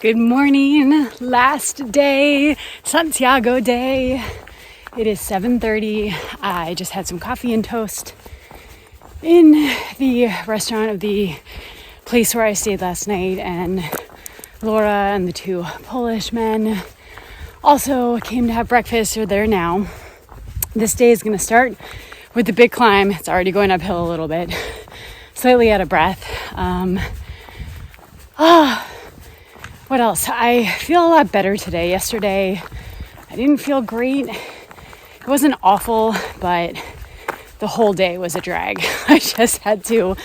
Good morning, last day, Santiago day. It is 7:30. I just had some coffee and toast in the restaurant of the place where I stayed last night, and Laura and the two Polish men also came to have breakfast. They're there now. This day is going to start with the big climb. It's already going uphill a little bit, slightly out of breath. What else? I feel a lot better today. Yesterday, I didn't feel great. It wasn't awful, but the whole day was a drag. I just had to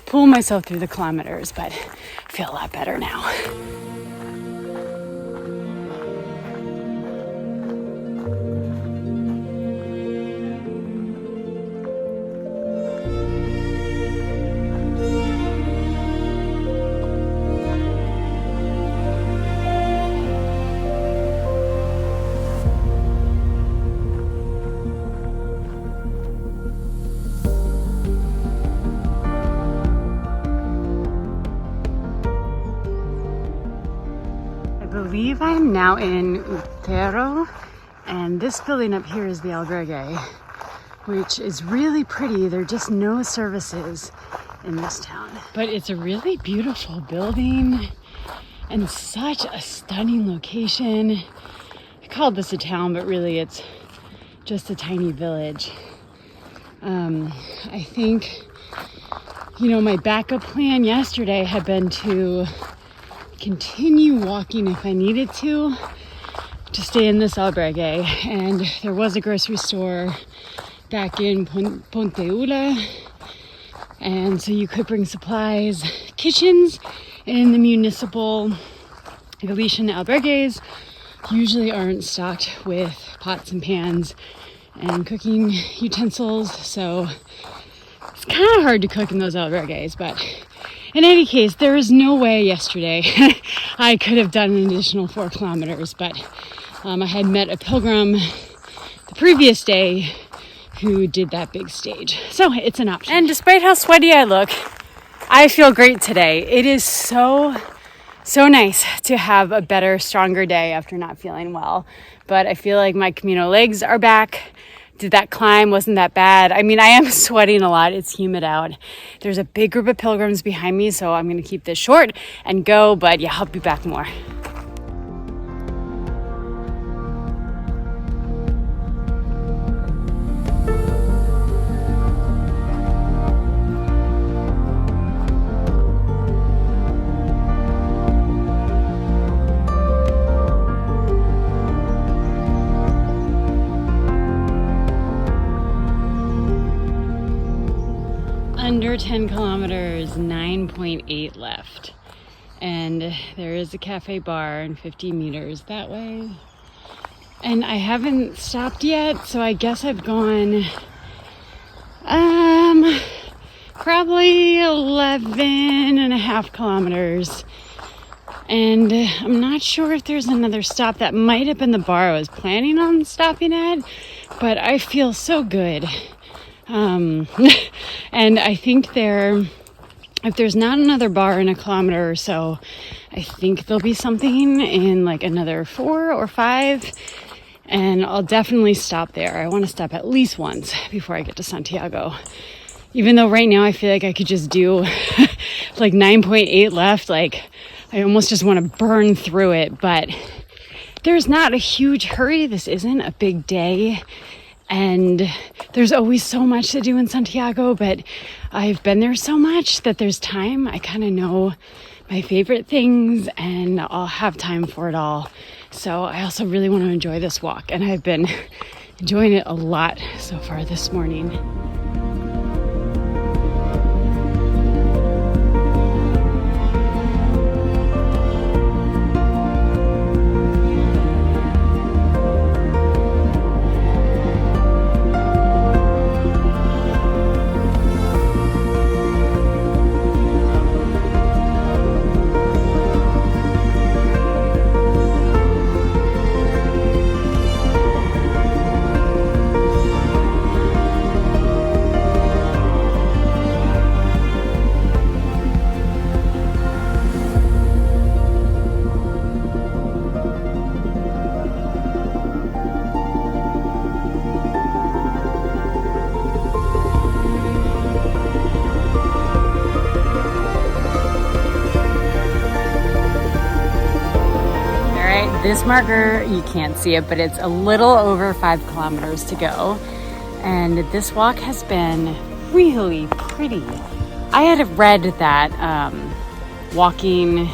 pull myself through the kilometers, but I feel a lot better now. I believe I'm now in Utero, and this building up here is the Albergue, which is really pretty. There are just no services in this town. But it's a really beautiful building and such a stunning location. I called this a town, but really it's just a tiny village. I think, my backup plan yesterday had been to continue walking if I needed to stay in this albergue, and there was a grocery store back in Ponte, Ulla, and so you could bring supplies. Kitchens in the municipal Galician albergues usually aren't stocked with pots and pans and cooking utensils, so it's kind of hard to cook in those albergues. But in any case, there is no way yesterday I could have done an additional 4 kilometers, but I had met a pilgrim the previous day who did that big stage. So it's an option. And despite how sweaty I look, I feel great today. It is so nice to have a better, stronger day after not feeling well. But I feel like my Camino legs are back. Did that climb, wasn't that bad. I mean, I am sweating a lot. It's humid out. There's a big group of pilgrims behind me, so I'm going to keep this short and go. But yeah, I'll be back more. Under 10 kilometers, 9.8 left. And there is a cafe bar and 50 meters that way. And I haven't stopped yet, so I guess I've gone probably 11.5 kilometers. And I'm not sure if there's another stop. That might have been the bar I was planning on stopping at, but I feel so good. And I think if there's not another bar in a kilometer or so, I think there'll be something in like another 4 or 5, and I'll definitely stop there. I want to stop at least once before I get to Santiago. Even though right now I feel like I could just do like 9.8 left, like I almost just want to burn through it, but there's not a huge hurry. This isn't a big day. And there's always so much to do in Santiago, but I've been there so much that there's time. I kind of know my favorite things, and I'll have time for it all. So I also really want to enjoy this walk, and I've been enjoying it a lot so far this morning. this marker, you can't see it, but it's a little over 5 kilometers to go. And this walk has been really pretty. I had read that walking,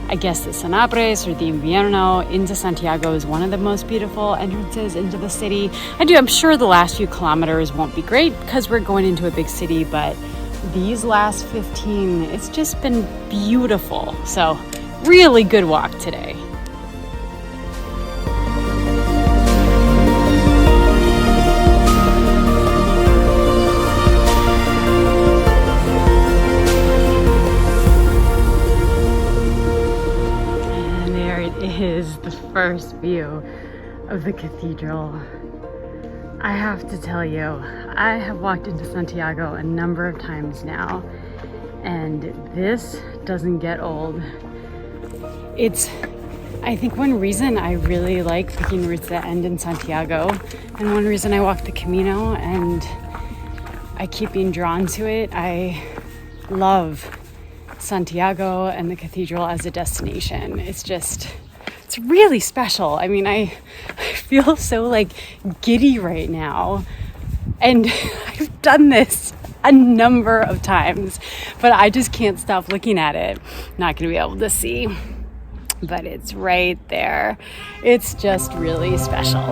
I guess, the Sanabres or the Invierno into Santiago is one of the most beautiful entrances into the city. I'm sure the last few kilometers won't be great because we're going into a big city, but these last 15, it's just been beautiful. So really good walk today. And there it is, the first view of the cathedral. I have to tell you, I have walked into Santiago a number of times now, and this doesn't get old. I think one reason I really like picking routes that end in Santiago, and one reason I walk the Camino and I keep being drawn to it, I love Santiago and the cathedral as a destination. It's really special. I mean, I feel so like giddy right now, and I've done this a number of times, but I just can't stop looking at it. Not gonna be able to see, but it's right there. It's just really special.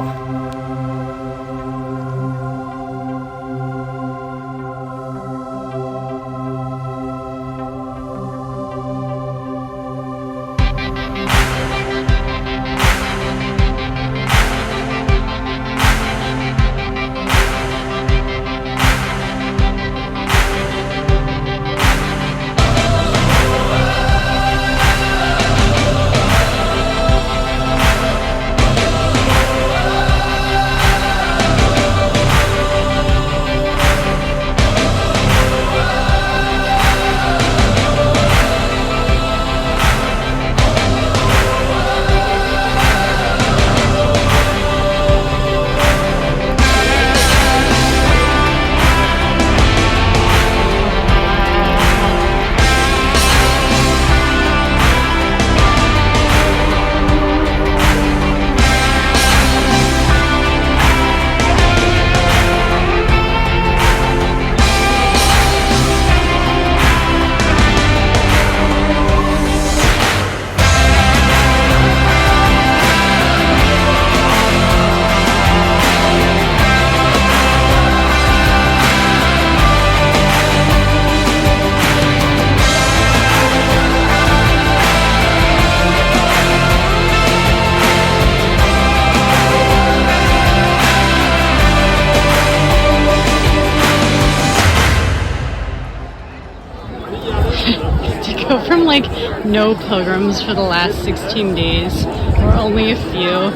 From like no pilgrims for the last 16 days, or only a few.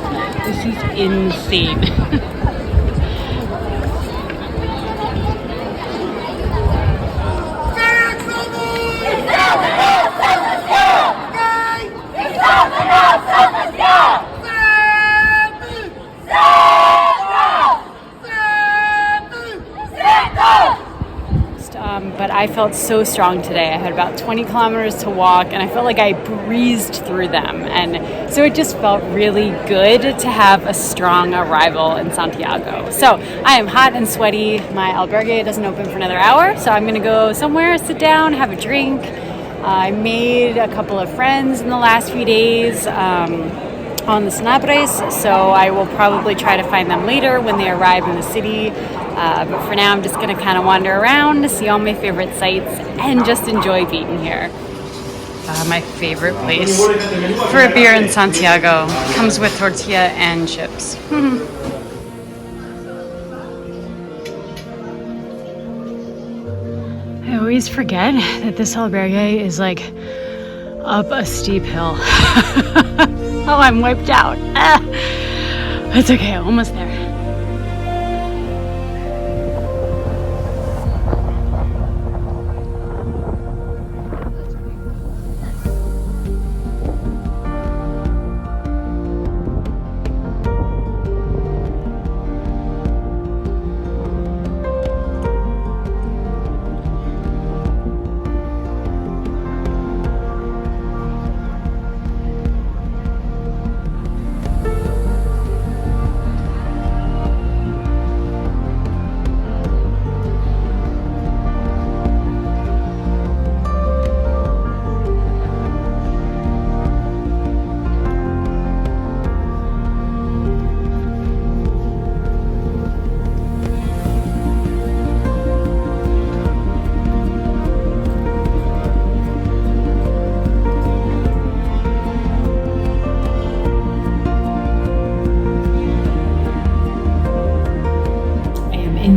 This is insane. But I felt so strong today. I had about 20 kilometers to walk, and I felt like I breezed through them. And so it just felt really good to have a strong arrival in Santiago. So I am hot and sweaty. My albergue doesn't open for another hour, so I'm gonna go somewhere, sit down, have a drink. I made a couple of friends in the last few days on the Sanabres, so I will probably try to find them later when they arrive in the city. But for now, I'm just going to kind of wander around to see all my favorite sites and just enjoy being here. My favorite place for a beer in Santiago comes with tortilla and chips. I always forget that this albergue is like up a steep hill. Oh, I'm wiped out. It's okay, I'm almost there.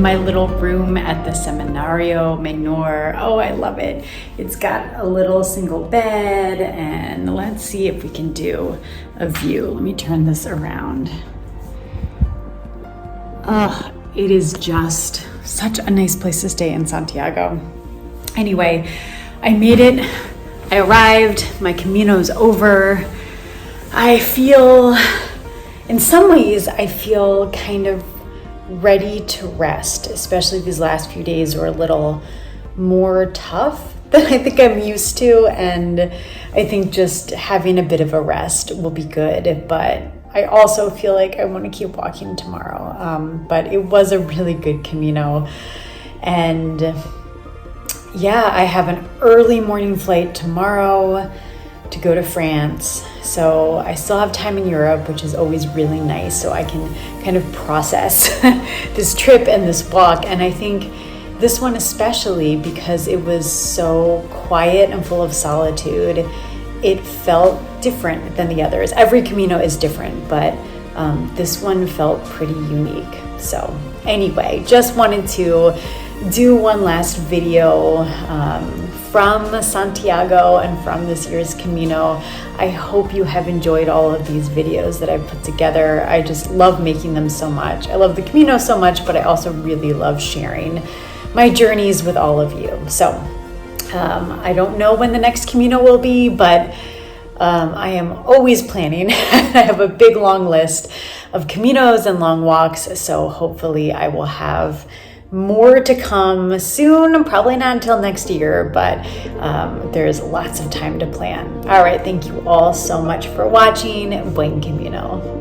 in my little room at the Seminario Menor. Oh, I love it. It's got a little single bed, and let's see if we can do a view. Let me turn this around. Oh, it is just such a nice place to stay in Santiago. Anyway, I made it. I arrived. My Camino's over. I feel, in some ways, I feel kind of ready to rest, especially these last few days were a little more tough than I think I'm used to, and I think just having a bit of a rest will be good, but I also feel like I want to keep walking tomorrow. But it was a really good Camino, and yeah, I have an early morning flight tomorrow to go to France. So I still have time in Europe, which is always really nice. So I can kind of process this trip and this walk. And I think this one especially, because it was so quiet and full of solitude, it felt different than the others. Every Camino is different, but this one felt pretty unique. So anyway, just wanted to do one last video from Santiago and from this year's Camino. I hope you have enjoyed all of these videos that I've put together. I just love making them so much. I love the Camino so much, but I also really love sharing my journeys with all of you. So I don't know when the next Camino will be, but I am always planning. I have a big long list of Caminos and long walks, so hopefully I will have more to come soon, probably not until next year, but there's lots of time to plan. All right, thank you all so much for watching. Buen Camino.